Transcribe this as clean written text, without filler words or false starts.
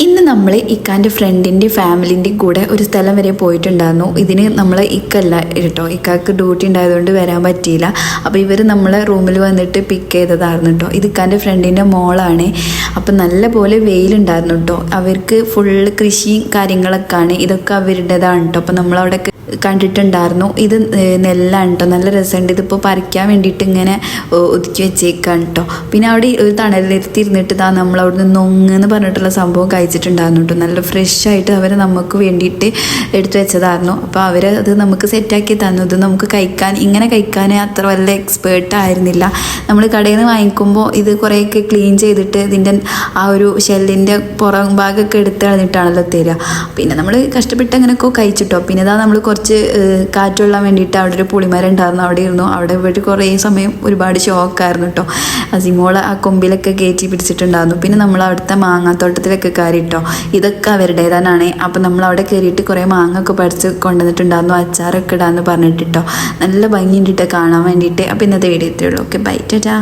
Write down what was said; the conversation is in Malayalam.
ഇന്ന് നമ്മൾ ഇക്കാൻ്റെ ഫ്രണ്ടിൻ്റെ ഫാമിലിൻ്റെയും കൂടെ ഒരു സ്ഥലം വരെ പോയിട്ടുണ്ടായിരുന്നു. ഇതിന് നമ്മൾ ഇക്കല്ല കേട്ടോ, ഇക്കാക്ക് ഡ്യൂട്ടി ഉണ്ടായതുകൊണ്ട് വരാൻ പറ്റിയില്ല. അപ്പോൾ ഇവർ നമ്മളെ റൂമിൽ വന്നിട്ട് പിക്ക് ചെയ്തതായിരുന്നു കേട്ടോ. ഇത് ഇക്കാൻ്റെ ഫ്രണ്ടിൻ്റെ മോളാണ്. അപ്പം നല്ല പോലെ വെയിലുണ്ടായിരുന്നു കേട്ടോ. അവർക്ക് ഫുള്ള് കൃഷിയും കാര്യങ്ങളൊക്കെയാണ്, ഇതൊക്കെ അവരുടേതാണ് കേട്ടോ. അപ്പം നമ്മളവിടെ കണ്ടിട്ടുണ്ടായിരുന്നു. ഇത് നെല്ലാണ് കേട്ടോ, നല്ല രസമുണ്ട്. ഇതിപ്പോൾ പറിക്കാൻ വേണ്ടിയിട്ട് ഇങ്ങനെ ഒതുക്കി വെച്ചേക്കാണ് കേട്ടോ. പിന്നെ അവിടെ ഒരു തണലിരുത്തിരുന്നിട്ട് നമ്മളവിടുന്ന് നൊങ്ങെന്ന് പറഞ്ഞിട്ടുള്ള സംഭവം കഴിച്ചിട്ടുണ്ടായിരുന്നു കേട്ടോ. നല്ല ഫ്രഷ് ആയിട്ട് അവർ നമുക്ക് വേണ്ടിയിട്ട് എടുത്തു വെച്ചതായിരുന്നു. അപ്പോൾ അവർ അത് നമുക്ക് സെറ്റാക്കി തന്നു. ഇത് നമുക്ക് ഇങ്ങനെ കഴിക്കാൻ അത്ര വലിയ എക്സ്പേർട്ട് ആയിരുന്നില്ല. നമ്മൾ കടയിൽ നിന്ന് വാങ്ങിക്കുമ്പോൾ ഇത് കുറേയൊക്കെ ക്ലീൻ ചെയ്തിട്ട് ഇതിൻ്റെ ആ ഒരു ഷെല്ലിൻ്റെ പുറം ഭാഗമൊക്കെ എടുത്ത് കളഞ്ഞിട്ടാണല്ലോ തരിക. പിന്നെ നമ്മൾ കഷ്ടപ്പെട്ട് അങ്ങനെയൊക്കെ കഴിച്ചിട്ടോ. പിന്നെ ഇതാ നമ്മൾ കുറച്ച് കാറ്റുകൊള്ളാൻ വേണ്ടിയിട്ട് അവിടെ ഒരു പുളിമരം ഉണ്ടായിരുന്നു, അവിടെ ഇരുന്നു. അവിടെ പോയിട്ട് കുറേ സമയം ഒരുപാട് ഷോക്കായിരുന്നു കേട്ടോ. അസിമോളെ ആ കൊമ്പിലൊക്കെ കയറ്റി പിടിച്ചിട്ടുണ്ടായിരുന്നു. പിന്നെ നമ്മൾ അവിടുത്തെ മാങ്ങാത്തോട്ടത്തിലൊക്കെ കയറിയിട്ടോ. ഇതൊക്കെ അവരുടേതാണ്. അപ്പം നമ്മൾ അവിടെ കയറിയിട്ട് കുറേ മാങ്ങ ഒക്കെ പറിച്ച് കൊണ്ടുവന്നിട്ടുണ്ടായിരുന്നു, അച്ചാറൊക്കെ ഇടാമെന്ന് പറഞ്ഞിട്ടിട്ടോ. നല്ല ഭംഗിയുണ്ടിട്ടോ കാണാൻ വേണ്ടിയിട്ട്. അപ്പോൾ ഇന്നത്തെ വീഡിയോ ഇത്രയേ ഉള്ളൂ. Okay, bye, Tata.